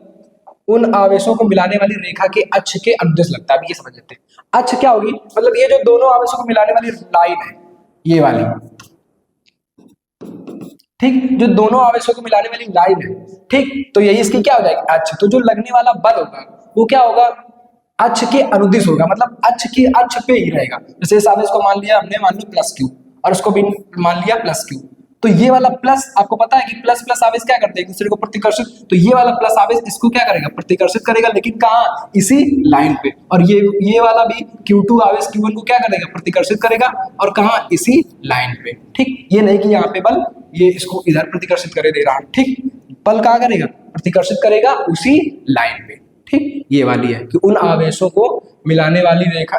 उन आवेशों को मिलाने वाली रेखा के अक्ष के अनुदिश लगता है। अब ये समझ लेते हैं अक्ष क्या होगी, मतलब ये जो दोनों आवेशों को मिलाने वाली लाइन है ये वाली, ठीक, जो दोनों आवेशों को मिलाने वाली लाइन है, ठीक, तो यही इसकी क्या हो जाएगी अक्ष। तो जो लगने वाला बल होगा वो क्या होगा अक्ष के अनुदिश होगा, मतलब अक्ष की अक्ष पे ही रहेगा। जैसे इस आवेश को मान लिया हमने, मान लो प्लस क्यू, और उसको भी मान लिया प्लस क्यू, तो ये वाला प्लस आपको पता है कि प्लस प्लस आवेश क्या करते हैं एक दूसरे को प्रतिकर्षित, तो ये वाला प्लस आवेश इसको क्या करेगा प्रतिकर्षित करेगा, लेकिन कहाँ इसी लाइन पे, और ये वाला भी Q2 आवेश Q1 को क्या करेगा प्रतिकर्षित करेगा, और कहाँ इसी लाइन पे, ठीक। ये नहीं कि यहाँ पे बल ये इसको इधर प्रतिकर्षित करे दे रहा, ठीक, बल कहाँ करेगा प्रतिकर्षित करेगा उसी लाइन पे, ठीक। ये वाली है कि उन आवेशों को मिलाने वाली रेखा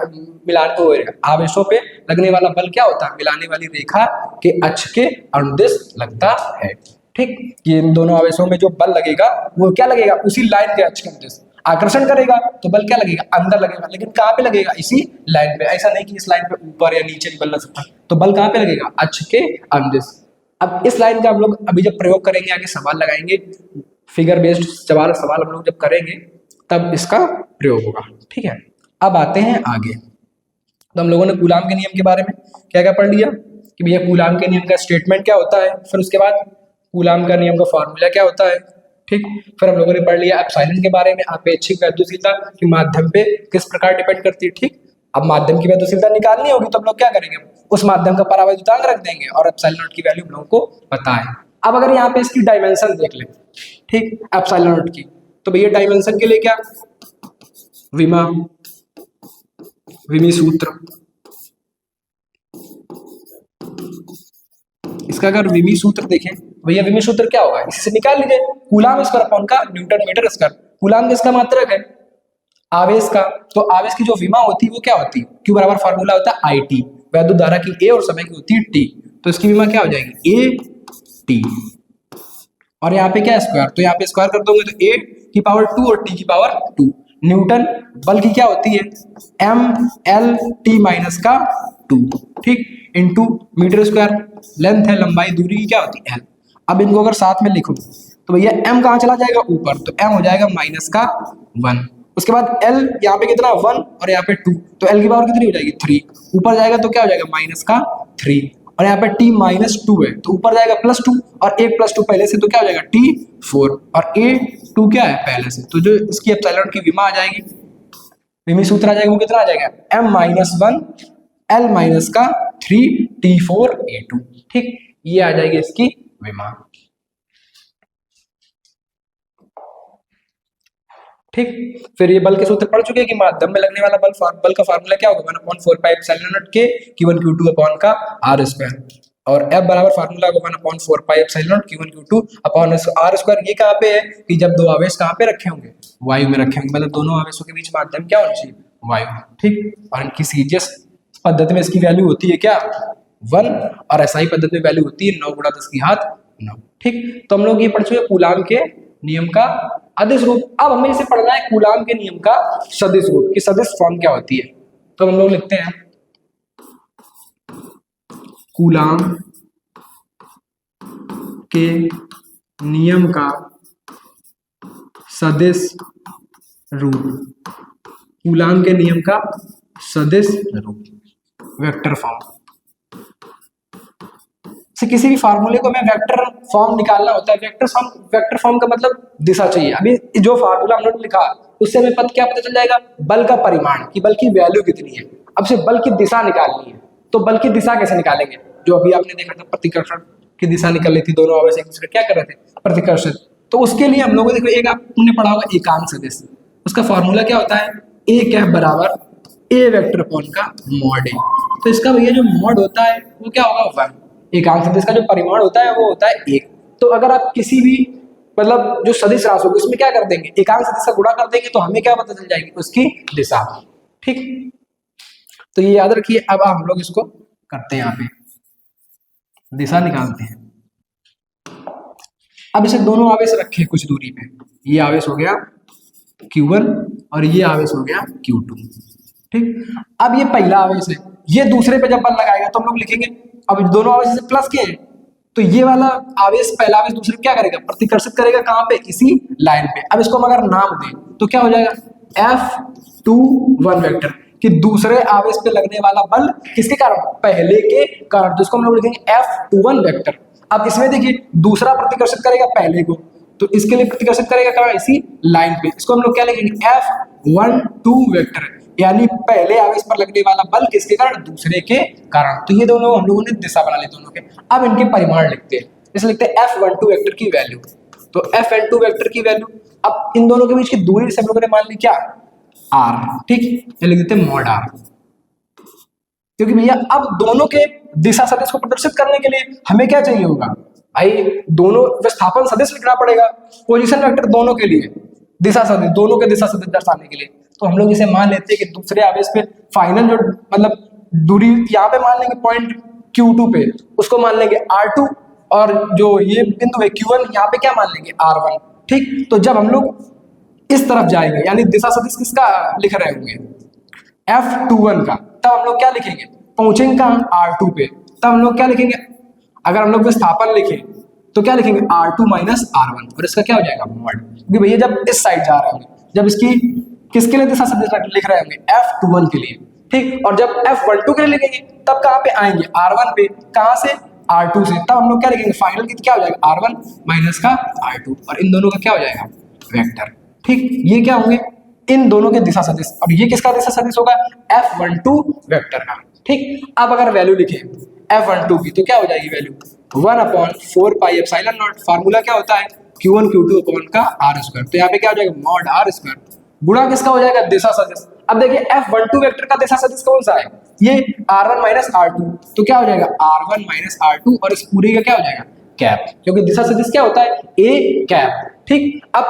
आवेशों पे लगने वाला बल क्या होता है मिलाने वाली रेखा के अक्ष के अनुदिश लगता है, ठीक। ये इन दोनों आवेशों में जो बल लगेगा वो क्या लगेगा उसी लाइन के अक्ष के अनुदिश, आकर्षण करेगा तो बल क्या लगेगा अंदर लगेगा, लेकिन कहाँ पे लगेगा इसी लाइन पे, ऐसा नहीं कि इस लाइन पे ऊपर या नीचे भी बल लग सकता, तो बल कहाँ पे लगेगा अक्ष के अनुदिश। अब इस लाइन का हम लोग अभी जब प्रयोग करेंगे आगे सवाल लगाएंगे, फिगर बेस्ड सवाल हम लोग जब करेंगे तब इसका प्रयोग होगा, ठीक है। अब आते हैं आगे, तो हम लोगों ने कूलाम के नियम के बारे में क्या क्या पढ़ लिया कि भैया कूलाम के नियम का स्टेटमेंट क्या होता है, फिर उसके बाद कूलाम का नियम का फॉर्मूला क्या होता है, ठीक। फिर हम लोगों ने पढ़ लिया एप्सिलॉन के बारे में, अपेक्षिक वैद्युशीलता कि माध्यम पे किस प्रकार डिपेंड करती है, ठीक। अब माध्यम की वैद्युशीलता निकालनी होगी तो हम लोग क्या करेंगे उस माध्यम का परावैद्युतांक रख देंगे और एप्सिलॉन नॉट की वैल्यू हम लोगों को पता है। अब अगर यहाँ पे इसकी डायमेंशन देख ले, ठीक, एप्सिलॉन नॉट की, तो भैया डायमेंशन के लिए क्या विमी सूत्र, इसका अगर विमी सूत्र देखें भैया विमी सूत्र क्या होगा इसी से निकाल लीजिए, कूलाम स्क्वायर अपॉन का न्यूटन मीटर स्क्वायर, कूलाम किसका मात्रक है आवेश का, तो आवेश की जो विमा होती है वो क्या होती है क्यू बराबर फार्मूला होता है आई टी, वैद्युत धारा की ए और समय की होती है टी, तो इसकी विमा क्या हो जाएगी ए टी, और यहाँ पे क्या स्क्वायर, तो यहाँ पे स्क्वायर कर दोगे तो ए की पावर 2 और टी की पावर 2, न्यूटन बल की क्या होती है एम एल टी माइनस का 2, ठीक, इंटू मीटर स्क्वायर, लेंथ है लंबाई दूरी की क्या होती है एल। अब इनको अगर साथ में लिखो तो भैया एम कहाँ चला जाएगा ऊपर, तो एम हो जाएगा माइनस का 1, उसके बाद एल यहाँ पे कितना 1 और यहाँ पे 2, तो एल की पावर कितनी हो जाएगी 3, ऊपर जाएगा तो क्या हो जाएगा माइनस का 3, और यहाँ पे t माइनस 2 है तो ऊपर जाएगा +2, और 1 + 2 पहले से तो क्या हो जाएगा t4, और a2 क्या है पहले से, तो जो इसकी एप्सिलॉन की विमा आ जाएगी, विमी सूत्र आ जाएगा वो कितना आ जाएगा m - 1 l - का 3 t4 a2, ठीक। ये आ जाएगी इसकी विमा। ठीक, फिर ये बल के सूत्र पढ़ चुके हैं कि माध्यम में लगने वाला बल का फार्मूला क्या होगा, 1/4 एप्सिलॉन नॉट के Q1 Q2 अपॉन का R स्क्वायर, और F बराबर फार्मूला होगा 1/4 epsilon not Q1 Q2 upon R square. ये कहाँ पे है कि जब दो आवेश कहाँ पे रखे होंगे, वायु में रखे होंगे, मतलब दोनों आवेशों के बीच माध्यम क्या होना चाहिए, वायु। ठीक, और इनकी सीजीएस पद्धति में इसकी वैल्यू होती है क्या, 1, और एसआई पद्धति में वैल्यू होती है 9 × 10⁻9। ठीक, तो हम लोग ये पढ़ चुके कूलाम के नियम का अदिश रूप। अब हमें इसे पढ़ना है कूलाम के नियम का सदिश रूप की सदिश फॉर्म क्या होती है। तो हम लोग लिखते हैं कूलाम के नियम का सदिश रूप, कूलाम के नियम का सदिश रूप, वेक्टर फॉर्म से किसी भी फार्मूले को हमें वेक्टर फॉर्म निकालना होता है। वेक्टर फॉर्म का मतलब दिशा चाहिए। अभी जो फार्मूला हम लोगों ने लिखा उससे हमें क्या पता चल जाएगा, बल का परिमाण कि बल की वैल्यू कितनी है। अब से बल की दिशा निकालनी है, तो बल की दिशा कैसे निकालेंगे, जो अभी आपने देखा था प्रतिकर्षण की दिशा निकल रही थी, दोनों आवेश एक दूसरे क्या कर रहे थे, प्रतिकर्षण। तो उसके लिए हम लोगों ने देखो एक आपने पढ़ा होगा एकांक सदिश, उसका फॉर्मूला क्या होता है, ए कैप बराबर ए वेक्टर अपॉन का मॉड ए। तो इसका भैया जो मॉड होता है वो क्या होगा, 1। एकांक सदिश का जो परिमाण होता है वो होता है 1। तो अगर आप किसी भी मतलब जो सदिश राशि होगी उसमें क्या कर देंगे, एकांक सदिश का गुणा कर देंगे, तो हमें क्या पता चल जाएगी, उसकी दिशा। ठीक, तो ये याद रखिए। अब हम लोग इसको करते हैं, यहाँ पे दिशा निकालते हैं। अब इसे दोनों आवेश रखे कुछ दूरी पे, ये आवेश हो गया Q1 और ये आवेश हो गया Q2। ठीक, अब ये पहला आवेश है, ये दूसरे पे जब बल लगाएगा तो हम लोग लिखेंगे, अब दोनों आवेश से प्लस के हैं, तो ये वाला आवेश पहला आवेश दूसरे क्या करेगा, प्रतिकर्षित करेगा कहां पे, इसी लाइन पे। अब इसको हम अगर नाम दें तो क्या हो जाएगा, F21 वेक्टर, कि दूसरे आवेश पे लगने वाला बल किसके कारण, पहले के कारण, तो इसको हम लोग लिखेंगे F21 वेक्टर। अब इसमें देखिए दूसरा प्रतिकर्षित करेगा पहले को, तो इसके लिए प्रतिकर्षित करेगा कहां, इसी लाइन पे। इसको हम लोग क्या लिखेंगे, F12 वेक्टर, यानी पहले आवेश पर लगने वाला बल किसके कारण, दूसरे के कारण। तो ये दोनों हम लोगों ने दिशा बना ली दोनों के। अब इनके परिमाण लिखते हैं, जैसे लिखते हैं F12 वेक्टर की वैल्यू, तो F12 वेक्टर की वैल्यू, अब इन दोनों के बीच की दूरी से हम लोगों ने मान ली क्या, R। ठीक, ये लिख देते हैं मॉड R, क्योंकि भैया अब दोनों के दिशा सदिश को प्रदर्शित करने के लिए हमें क्या चाहिए होगा, भाई दोनों विस्थापन सदिश लिखना पड़ेगा, पोजीशन वेक्टर दोनों के लिए, दिशा सदिश दोनों के दिशा सदिश दर्शाने के लिए। तो हम लोग इसे मान लेते हैं कि दूसरे आवेश पे फाइनल जो मतलब दूरी यहाँ पे मान लेंगे पॉइंट Q2 पे, उसको मान लेंगे R2, और जो ये बिंदु है Q1 यहाँ पे क्या मान लेंगे, R1। ठीक, तो जब हम लोग इस तरफ जाएंगे, यानी दिशा सदिश किसका लिख रहे होंगे, F21 का, तब हम लोग क्या लिखेंगे, पहुंचेंगे कहाँ, R2 पे, तब हम लोग क्या लिखेंगे, अगर हम लोग विस्थापन लिखें तो क्या लिखेंगे, R2 माइनस R1, और इसका क्या हो जाएगा, मॉड। क्योंकि भैया जब इस साइड जा रहे होंगे, जब इसकी किसके लिए दिशा सदिश लिख रहे होंगे, F21 के लिए। ठीक, और जब F12 के लिए लिखेंगे तब कहाँ पे आएंगे, R1 पे, कहाँ से, R2 से, तब हम लोग क्या लिखेंगे, फाइनल की क्या हो जाएगा, R1 माइनस का R2, और इन दोनों का क्या हो जाएगा, वेक्टर। ठीक, ये क्या होंगे, इन दोनों के दिशा सदिश, और ये किसका दिशा सदिश होगा, F12 वेक्टर का। ठीक, अब अगर वैल्यू लिखे F12 की तो क्या हो जाएगी value, 1/4 pi epsilon not, formula क्या होता है, Q1 Q2 अपॉन का R स्क्वायर। तो यहाँ पे क्या हो जाएगा, मॉड R स्क्वायर, गुणा किसका हो जाएगा, दिशा सदिश। अब देखिए F12 वेक्टर का दिशा सदिश कौन सा है, ये R1 माइनस R2, तो क्या हो जाएगा R1 माइनस R2, और इस पूरी का क्या हो जाएगा, कैप, क्योंकि दिशा सदिश क्या होता है, ए कैप। ठीक, अब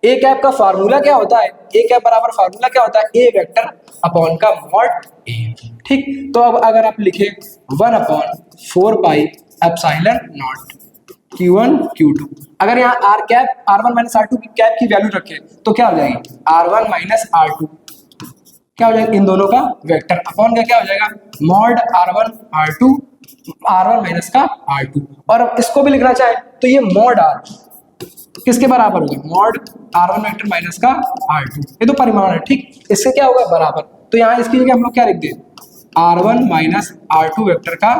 ए कैप का फार्मूला क्या होता है, ए कैप बराबर फार्मूला क्या होता है, ए वेक्टर अपॉन का मॉड ए। ठीक, तो अब अगर आप लिखे 1/4 pi epsilon not Q1 Q2, अगर यहाँ R cap R1 minus R2 की कैप की वैल्यू रखे तो क्या हो जाएगी, R1 माइनस R2 क्या हो जाएगा, इन दोनों का वेक्टर अपॉन का क्या हो जाएगा, mod R1 R2, R1 minus का R2। और इसको भी लिखना चाहे तो ये मॉड R किसके बराबर होगा, मॉड R1 वेक्टर माइनस का R2, ये तो परिमाण है। ठीक, इससे क्या होगा, बराबर, तो यहाँ इसकी जगह हम लोग क्या लिख दें, R1 माइनस R2 वेक्टर का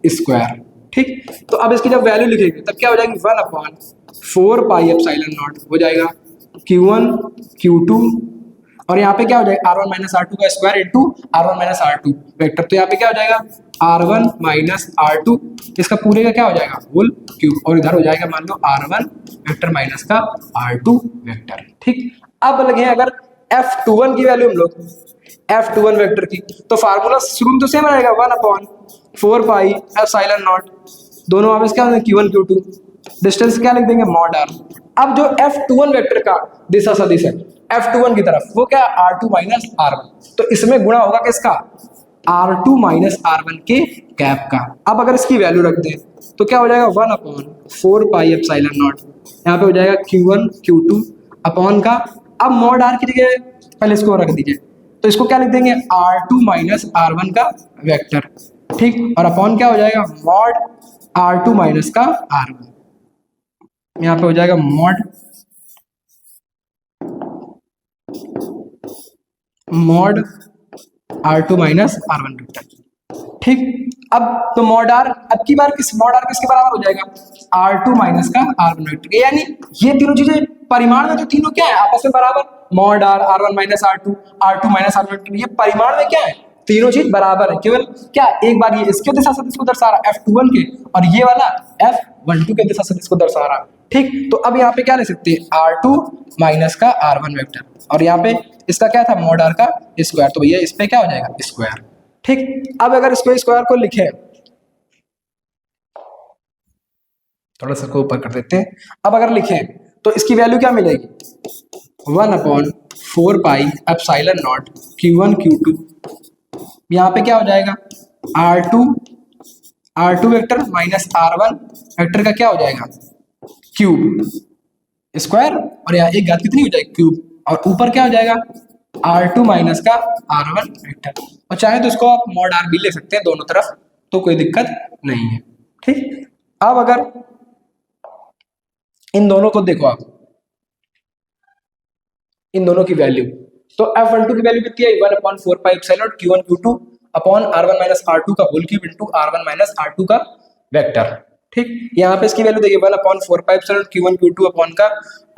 स्क्वायर। ठीक, तो अब इसकी जब वैल्यू लिखेंगे तब क्या हो जाएगी, 1/4 पाई एप्सिलॉन नॉट हो जाएगा Q1 Q2 और यहाँ पे क्या हो जाएगा R1 माइनस R2 का square into R1 minus R2 vector. तो यहाँ पे क्या हो जाएगा R1 माइनस R2, इसका पूरे का क्या हो जाएगा होल क्यूब, और इधर हो जाएगा मान लो R1 वेक्टर माइनस का R2 वेक्टर। ठीक, अब लगे अगर F21 की वैल्यू हम लोग F21 वेक्टर की, तो फार्मूला शुरू में तो सेम रहेगा 1/4 पाई एप्सिलॉन नॉट, दोनों आपस क्या होंगे Q1 Q2, डिस्टेंस क्या लिख देंगे मॉड r। अब जो F21 वेक्टर का दिशा सदिश है F21 की तरफ वो क्या R2 माइनस R1, तो इसमें गुणा होगा किसका R2 माइनस R1 के कैप का। अब अगर इसकी वैल्यू रख दें तो क्या हो जाएगा 1/4 पाई एप्सिलॉन नॉट, यहाँ पे हो जाएगा Q1 Q2 अपॉन का, अब मॉड r की जगह पहले इसको रख दीजिए, तो इसको क्या लिख देंगे R2 माइनस R1 का वेक्टर। ठीक, और अपॉन क्या हो जाएगा मॉड R2 माइनस का R1, यहाँ पे हो जाएगा mod R2 minus R1 vector. ठीक, अब तो मॉड r अब की बार मॉड r किसके बराबर हो जाएगा R2 माइनस का R1 वेक्टर, यानी ये तीनों चीजें परिमाण में तो तीनों क्या है आपस में बराबर, mod r R1 minus R2 minus R1 vector, ये परिमाण में क्या है तीनों चीज बराबर है, केवल क्या एक बार ये इसके दिशा सदिश को दर्शा रहा F21 के, और ये वाला F12 के दिशा सदिश को दर्शा रहा। ठीक, तो अब यहाँ पे क्या ले सकते हैं R2 माइनस का R1 वेक्टर, और यहाँ पे इसका क्या था मॉड r का स्क्वायर, तो भैया इस पे क्या हो जाएगा स्क्वायर। ठीक, अब अगर इसको स्क्वायर को लिखे, थोड़ा सा को ऊपर कर देते हैं, अब अगर लिखें तो इसकी वैल्यू क्या मिलेगी 1/4 pi epsilon not Q1 Q2, यहाँ पे क्या हो जाएगा R2 vector minus R1 vector का क्या हो जाएगा क्यूब स्क्वायर, और यहाँ एक घात कितनी हो जाएगी क्यूब, और ऊपर क्या हो जाएगा R2 माइनस का R1 वेक्टर, और चाहे तो इसको आप मॉड r भी ले सकते हैं दोनों तरफ, तो कोई दिक्कत नहीं है। ठीक, अब अगर इन दोनों को देखो आप, इन दोनों की वैल्यू, तो F12 की वैल्यू कितनी है 1/4 pi epsilon Q1 Q2 upon R1 minus R2 का whole cube into R1 minus R2 का वेक्टर। ठीक, यहाँ पे इसकी वैल्यू देखिए 1/4 pi epsilon Q1 Q2 upon का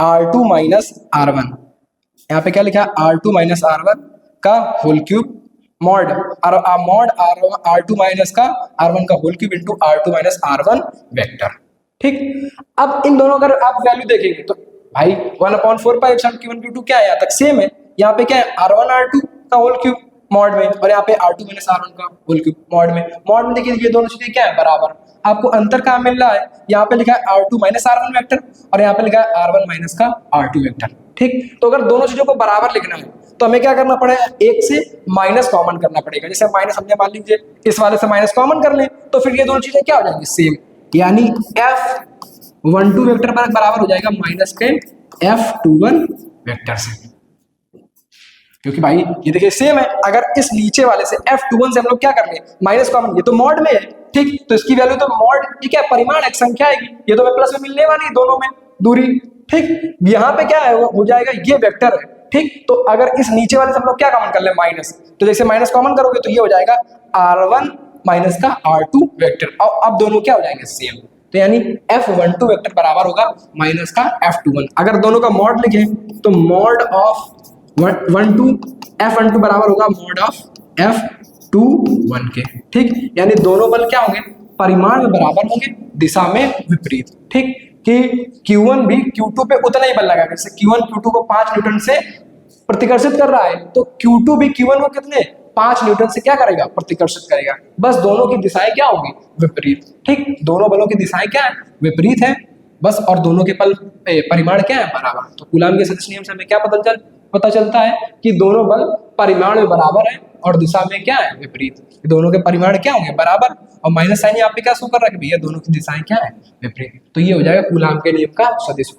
R2 माइनस R1, यहाँ पे क्या लिखा है R2 माइनस R1 का whole cube mod R2 minus का R1 का whole cube into R2 minus R1 vector. ठीक, अब इन दोनों अगर आप वैल्यू देखेंगे तो भाई 1/4 पाई एप्सिलॉन Q1 Q2 क्या है यहाँ तक सेम है, यहाँ पे क्या है R1 R2 का होल क्यूब मॉड में, और यहाँ पे R2 माइनस R1 का होल क्यूब मॉड में देखिए ये दोनों चीजें क्या है बराबर। आपको अंतर कहाँ मिल रहा है, यहाँ पे लिखा है R2 माइनस R1 वेक्टर, और यहाँ पे लिखा है R1 माइनस का R2 वेक्टर। ठीक, तो अगर दोनों चीजों को बराबर लिखना है तो हमें क्या करना पड़ेगा, एक से माइनस कॉमन करना पड़ेगा, जैसे माइनस हमने मान लीजिए इस वाले से माइनस कॉमन कर ले तो फिर ये दोनों चीजें क्या हो जाएंगी सेम, यानी F12 वेक्टर पर बराबर हो जाएगा माइनस के F21 वेक्टर से, क्योंकि भाई ये देखिए सेम है। अगर इस नीचे वाले से F21 से हम लोग क्या कर ले माइनस कॉमन, ये तो मॉड में है। ठीक, तो इसकी वैल्यू तो मॉड ठीक है परिमाण एक संख्या आएगी, ये तो प्लस में मिलने वाली है दोनों में दूरी। ठीक, यहाँ पे क्या है हो जाएगा ये वेक्टर है। ठीक, तो अगर इस नीचे वाले से हम लोग क्या कॉमन कर ले माइनस, तो जैसे माइनस कॉमन करोगे तो ये हो जाएगा R1 माइनस का R2 वेक्टर, और अब दोनों क्या हो जाएंगे सेम, तो यानी F12 वेक्टर बराबर होगा माइनस का F21। अगर दोनों का मॉड लिखें तो मॉड ऑफ F12 बराबर होगा मॉड ऑफ F21 के। ठीक, यानी दोनों बल क्या होंगे परिमाण में बराबर होंगे, दिशा में विपरीत। ठीक, कि Q1 भी Q2 पे उतना ही बल लगाएगा, जैसे Q1 Q2 को 5 न्यूटन से प्रतिकर्षित कर रहा है तो Q2 भी Q1 को कितने 5 न्यूटन से क्या करेगा प्रतिकर्षित करेगा, बस दोनों की दिशाएं क्या होगी विपरीत। ठीक, दोनों बलों की दिशाएं क्या है विपरीत है बस, और दोनों के परिमाण क्या है बराबर। तो कूलाम के सदिश नियम से हमें क्या पता चलता है कि दोनों बल परिमाण में बराबर है और दिशा में क्या है विपरीत, दोनों के परिमाण क्या होंगे बराबर, और माइनस साइन यहाँ पे क्या शो कर रहा है कि भैया दोनों की दिशाएं क्या है विपरीत, तो ये हो जाएगा कूलाम के नियम का सदिश।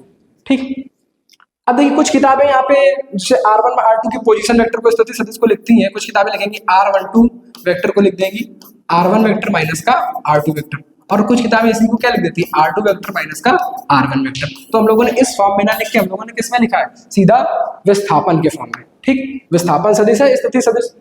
ठीक, अब देखिए कुछ किताबें यहाँ पे जैसे R1 में R2 की पोजीशन वेक्टर को स्थिति सदिश को लिखती हैं, कुछ किताबें लिखेंगी R12 वेक्टर को लिख देंगी R1 वेक्टर माइनस का R2 वेक्टर, और कुछ किताबें इसी को क्या लिख देती है R2 वेक्टर माइनस का R1 वेक्टर। तो हम लोगों ने इस फॉर्म में ना लिख के हम लोगों ने किसमें लिखा है सीधा विस्थापन के फॉर्म में। ठीक, विस्थापन सदिश है स्थिति सदिश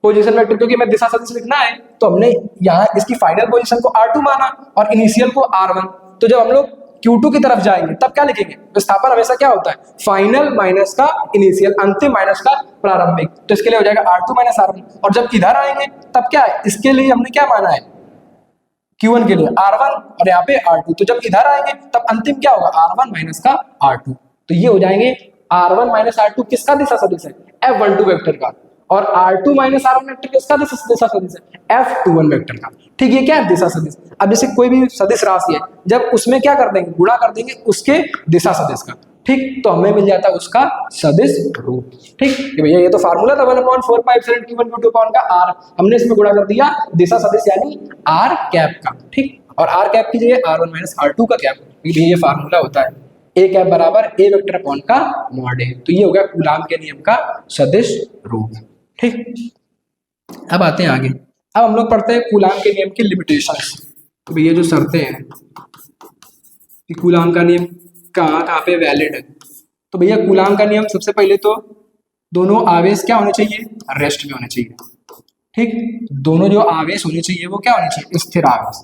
पोजीशन वेक्टर, क्योंकि हमें दिशा सदिश लिखना है तो हमने यहाँ इसकी फाइनल पोजीशन को R2 माना और इनिशियल को R1। तो जब हम लोग Q2 की तरफ जाएंगे तब क्या लिखेंगे? विस्थापन हमेशा क्या होता है? फाइनल माइनस का इनिशियल, अंतिम माइनस का प्रारंभिक। तो इसके लिए हो जाएगा R2 माइनस R1। और जब इधर आएंगे तब क्या है? इसके लिए हमने क्या माना है? Q1 के लिए R1 और यहाँ पे R2। तो जब इधर आएंगे तब अंतिम क्या होगा? R1 माइनस का R2। तो ये हो जाएंगे R1 माइनस R2 किसका दिशा सदिश है? F12 वेक्टर का। और R2 माइनस R1 वेक्टर किसका दिशा सदिश है? F21 वेक्टर का। ठीक, ये क्या है? दिशा सदिश। अब जैसे कोई भी सदिश राशि है, जब उसमें क्या कर देंगे? गुणा कर देंगे उसके दिशा सदिश का। ठीक, तो हमें मिल जाता है उसका सदिश रूप। ठीक, कि भैया ये तो फार्मूला था 1/4 Q1 Q2 का R, हमने इसमें गुणा कर दिया दिशा सदिश यानी R कैप का। ठीक, और R कैप की जगह R1 माइनस R2 का कैप, ये फार्मूला होता है A कैप बराबर A वेक्टर अपॉन का मॉड A। तो ये हो गया कूलाम के नियम का सदिश रूप। ठीक, अब आते हैं आगे। अब हम लोग पढ़ते हैं कूलाम के नियम की लिमिटेशंस। तो भैया जो शर्तें हैं कि कूलाम का नियम कहाँ पे वैलिड है। तो भैया कूलाम का नियम सबसे पहले तो दोनों आवेश क्या होने चाहिए? रेस्ट में होने चाहिए। ठीक, दोनों जो आवेश होने चाहिए वो क्या होने चाहिए? स्थिर आवेश,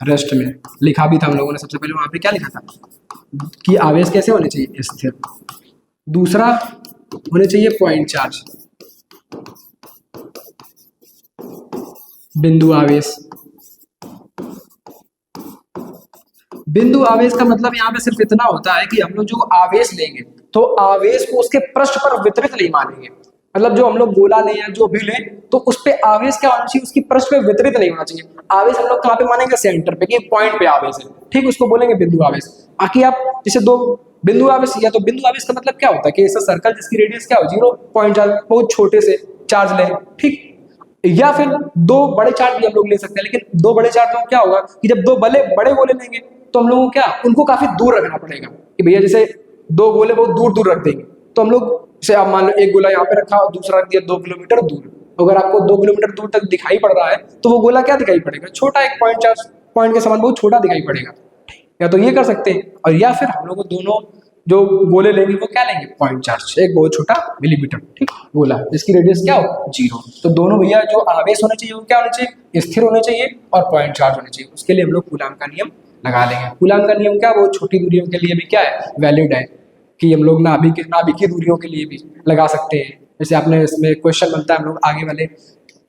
रेस्ट में। लिखा भी था हम लोगों ने सबसे पहले वहां पे क्या लिखा था कि आवेश कैसे होने चाहिए? स्थिर। दूसरा होने चाहिए पॉइंट चार्ज, बिंदु आवेश। बिंदु आवेश का मतलब यहाँ पे सिर्फ इतना होता है कि हम लोग जो आवेश लेंगे तो आवेश को उसके पृष्ठ पर वितरित नहीं मानेंगे। मतलब जो हम लोग गोला लें या जो भी लें तो उस पे आवेश क्या होना चाहिए? उसकी पृष्ठ पे वितरित नहीं होना चाहिए। आवेश हम लोग कहाँ पे मानेंगे? सेंटर पे, कि पॉइंट पे आवेश है। ठीक, उसको बोलेंगे बिंदु आवेश। बाकी आप जैसे दो बिंदु आवेश या तो बिंदु आवेश का मतलब क्या होता है कि ऐसा सर्कल जिसकी रेडियस क्या हो 0.4, बहुत छोटे से चार्ज लें। ठीक, या फिर दो बड़े चार्ज भी हम लोग ले सकते हैं, लेकिन दो बड़े चार्ज में क्या होगा कि जब दो बड़े गोले लेंगे तो हम लोगों को क्या उनको काफी दूर रखना पड़ेगा। कि भैया जैसे दो गोले बहुत दूर दूर रख देंगे तो हम लोग जैसे आप मान लो एक गोला यहाँ पे रखा और दूसरा रख दिया 2 किलोमीटर दूर, अगर आपको 2 किलोमीटर दूर तक दिखाई पड़ रहा है तो वो गोला क्या दिखाई पड़ेगा? छोटा, एक पॉइंट चार्ज पॉइंट के समान बहुत छोटा दिखाई पड़ेगा। या तो ये कर सकते हैं, और या फिर हम लोग दोनों जो गोले लेंगे वो क्या लेंगे? पॉइंट चार्ज, एक बहुत छोटा मिलीमीटर ठीक गोला जिसकी रेडियस क्या हो 0। तो दोनों भैया जो आवेश होने चाहिए वो क्या होने चाहिए? स्थिर होने चाहिए और पॉइंट चार्ज होने चाहिए। उसके लिए हम लोग कूलाम का नियम लगा लेंगे। कूलाम का नियम क्या वो छोटी दूरियों के लिए भी क्या है? वैलिड है, कि हम लोग नाभिकीय दूरियों के लिए भी लगा सकते हैं। जैसे आपने इसमें क्वेश्चन बनता है, हम लोग आगे वाले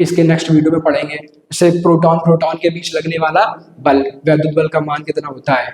इसके नेक्स्ट वीडियो में पढ़ेंगे। जैसे प्रोटॉन के बीच लगने वाला बल, वैद्युत बल का मान कितना होता है,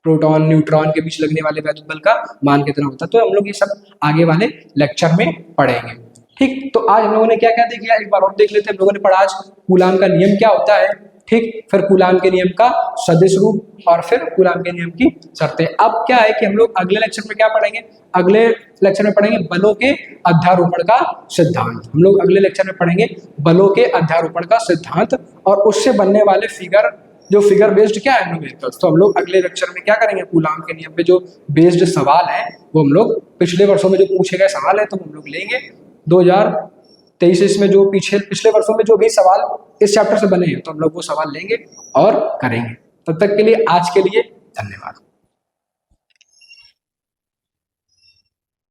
प्रोटॉन न्यूट्रॉन के बीच लगने वाले वैद्युत बल का मान कितना होता है। तो हम लोग ये सब आगे वाले लेक्चर में पढ़ेंगे। ठीक, तो आज हम लोगों ने क्या क्या देख लिया, एक बार और देख लेते हैं। हम लोगों ने पढ़ा आज कूलाम का नियम क्या होता है, ठीक, फिर कूलाम के नियम का सदिश रूप और फिर कूलाम के नियम की शर्तें। अब क्या है कि हम लोग अगले लेक्चर में क्या पढ़ेंगे? अगले लेक्चर में पढ़ेंगे बलों के अध्यारोपण का सिद्धांत। हम लोग अगले लेक्चर में पढ़ेंगे बलों के अध्यारोपण का सिद्धांत और उससे बनने वाले फिगर, जो फिगर बेस्ड क्या है न्यूमेरिकल्स। तो हम लोग अगले लेक्चर में क्या करेंगे? कूलाम के नियम पे जो बेस्ड सवाल है वो हम लोग पिछले वर्षों में जो पूछे गए सवाल है तो हम लोग लेंगे 2023 में जो पिछले वर्षों में जो भी सवाल इस चैप्टर से बने हैं तो हम लोग वो सवाल लेंगे और करेंगे। तब तक के लिए आज के लिए धन्यवाद।